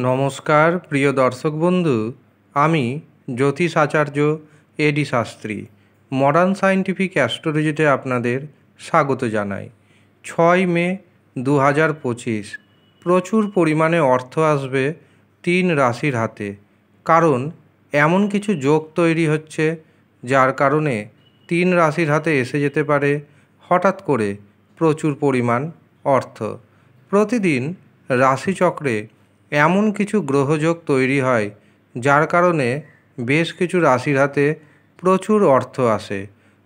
নমস্কার প্রিয় দর্শক বন্ধু, আমি জ্যোতিষ আচার্য এডি শাস্ত্রী মডার্ন সায়েন্টিফিক অ্যাস্ট্রোলজিতে আপনাদের স্বাগত জানাই। 6 মে 2025 প্রচুর পরিমাণে অর্থ আসবে 3 রাশির হাতে। কারণ এমন কিছু যোগ তৈরি হচ্ছে যার কারণে 3 রাশির হাতে এসে যেতে পারে হঠাৎ করে প্রচুর পরিমাণ অর্থ। প্রতিদিন রাশিচক্রে এমন কিছু গ্রহযোগ তৈরি হয় যার কারণে বেশ কিছু রাশির হাতে প্রচুর অর্থ আসে।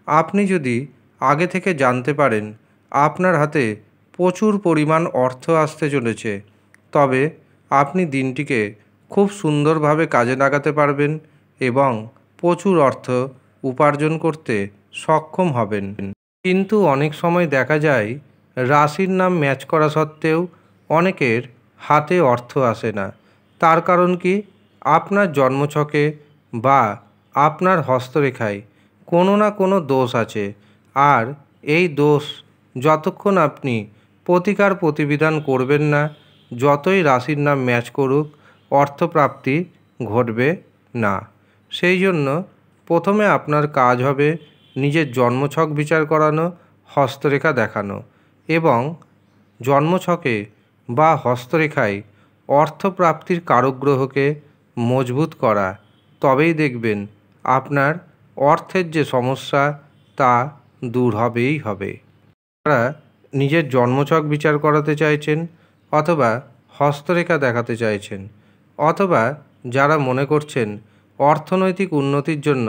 আপনি যদি আগে থেকে জানতে পারেন আপনার হাতে প্রচুর পরিমাণ অর্থ আসতে চলেছে, তবে আপনি দিনটিকে খুব সুন্দরভাবে কাজে লাগাতে পারবেন এবং প্রচুর অর্থ উপার্জন করতে সক্ষম হবেন। কিন্তু অনেক সময় দেখা যায় রাশির নাম ম্যাচ করা সত্ত্বেও অনেকের হাতে অর্থ আসে না। তার কারণ কি? আপনার জন্মছকে বা আপনার হস্তরেখায় কোনো না কোনো দোষ আছে, আর এই দোষ যতক্ষণ আপনি প্রতিকার প্রতিবিধান করবেন না, যতই রাশির নাম ম্যাচ করুক অর্থপ্রাপ্তি ঘটবে না। সেই জন্য প্রথমে আপনার কাজ হবে নিজের জন্মছক বিচার করানো, হস্তরেখা দেখানো এবং জন্মছকে বা হস্তরেখায় অর্থপ্রাপ্তির কারক গ্রহকে মজবুত করা। তবেই দেখবেন আপনার অর্থের যে সমস্যা তা দূর হবেই হবে। যারা নিজের জন্মছক বিচার করাতে চাইছেন অথবা হস্তরেখা দেখাতে চাইছেন, অথবা যারা মনে করছেন অর্থনৈতিক উন্নতির জন্য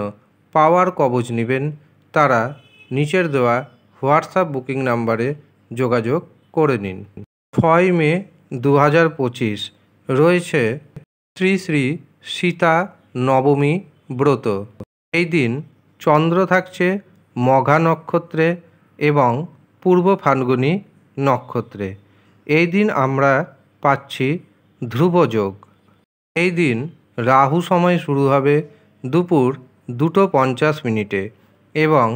পাওয়ার কবচ নেবেন, তারা নিচের দেওয়া হোয়াটসঅ্যাপ বুকিং নাম্বারে যোগাযোগ করে নিন। 6 মে 2025 রয়েছে শ্রী শ্রী সীতা নবমী ব্রত। এই দিন চন্দ্র থাকছে মঘা নক্ষত্রে এবং পূর্ব ফাল্গুনী নক্ষত্রে। এই দিন আমরা পাচ্ছি ধ্রুবযোগ। এই দিন রাহু সময় শুরু হবে দুপুর 2:50 এবং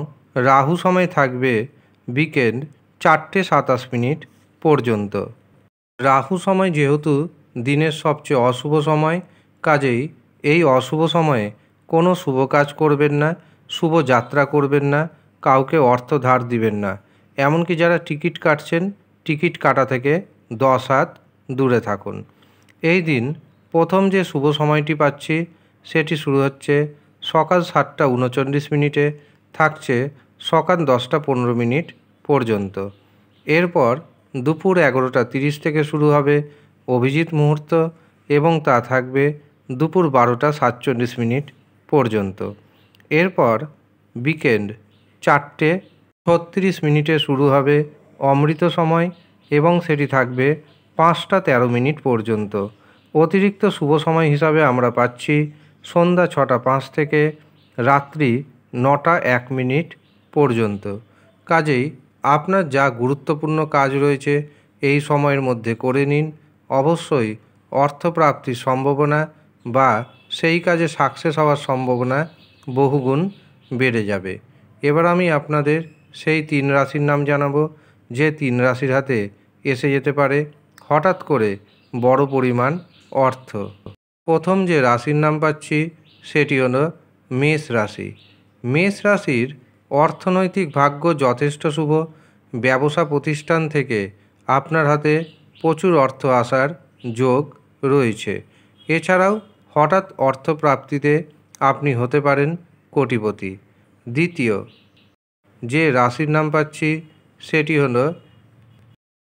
রাহু সময় থাকবে বিকেল 4:27 পর্যন্ত। রাহু সময় যেহেতু দিনের সবচেয়ে অশুভ সময়, কাজেই এই অশুভ সময়ে কোনো শুভ কাজ করবেন না, শুভ যাত্রা করবেন না, কাউকে অর্থ ধার দিবেন না। এমনকি যারা টিকিট কাটছেন, টিকিট কাটা থেকে 10 হাত দূরে থাকুন। এই দিন প্রথম যে শুভ সময়টি পাচ্ছি সেটি শুরু হচ্ছে সকাল 7:39 থাকছে সকাল 10:15 পর্যন্ত। এরপর দুপুর 11:30 থেকে শুরু হবে অভিজিৎ মুহূর্ত এবং তা থাকবে দুপুর 12:47 পর্যন্ত। এরপর বিকেল 4:36 শুরু হবে অমৃত সময় এবং সেটি থাকবে 5:13 পর্যন্ত। অতিরিক্ত শুভ সময় হিসাবে আমরা পাচ্ছি সন্ধ্যা 6:05 থেকে রাত্রি 9:01 পর্যন্ত। কাজেই আপনার যা গুরুত্বপূর্ণ কাজ রয়েছে এই সময়ের মধ্যে করে নিন। অবশ্যই অর্থপ্রাপ্তির সম্ভাবনা বা সেই কাজে সাকসেস হওয়ার সম্ভাবনা বহুগুণ বেড়ে যাবে। এবার আমি আপনাদের সেই 3 রাশির নাম জানাবো যে 3 রাশির হাতে এসে যেতে পারে হঠাৎ করে বড় পরিমাণ অর্থ। প্রথম যে রাশির নাম পাচ্ছি সেটি হলো মেষ রাশি। মেষ রাশির অর্থনৈতিক ভাগ্য যথেষ্ট শুভ। ব্যবসা প্রতিষ্ঠান থেকে আপনার হাতে প্রচুর অর্থ আসার যোগ রয়েছে। এছাড়াও হঠাৎ অর্থপ্রাপ্তিতে আপনি হতে পারেন কোটিপতি। দ্বিতীয় যে রাশির নাম পাচ্ছি সেটি হলো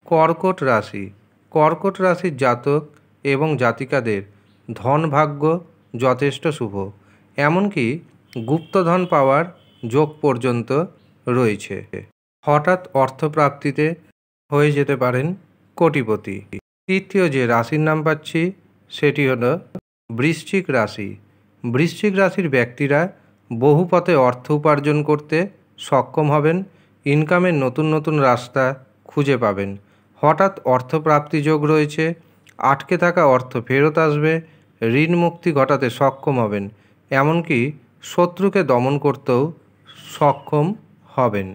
কর্কট রাশি। কর্কট রাশির জাতক এবং জাতিকাদের ধন ভাগ্য যথেষ্ট শুভ, এমনকি গুপ্তধন পাওয়ার যোগ পর্যন্ত রয়েছে। হঠাৎ অর্থপ্রাপ্তিতে হয়ে যেতে পারেন কোটিপতি। তৃতীয় যে রাশির নাম পাচ্ছি সেটি হলো বৃশ্চিক রাশি। বৃশ্চিক রাশির ব্যক্তিরা বহু পথে অর্থ উপার্জন করতে সক্ষম হবেন। ইনকামের নতুন নতুন রাস্তা খুঁজে পাবেন। হঠাৎ অর্থপ্রাপ্তি যোগ রয়েছে। আটকে থাকা অর্থ ফেরত আসবে। ঋণ মুক্তি ঘটাতে সক্ষম হবেন, এমনকি শত্রুকে দমন করতেও সক্ষম হবেন।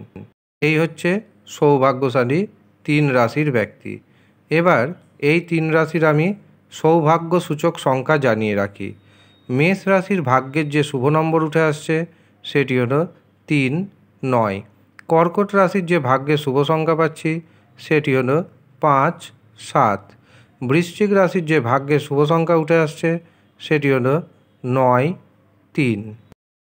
এই হচ্ছে সৌভাগ্যশালী 3 রাশির ব্যক্তি। এবার এই 3 রাশির আমি সৌভাগ্য সূচক সংখ্যা জানিয়ে রাখি। মেষ রাশির ভাগ্যের যে শুভ নম্বর উঠে আসছে সেটি হলো 3, 9। কর্কট রাশির যে ভাগ্যের শুভ সংখ্যা পাচ্ছি সেটি হলো 5, 7। বৃশ্চিক রাশির যে ভাগ্যের শুভ সংখ্যা উঠে আসছে সেটি হলো 9, 3।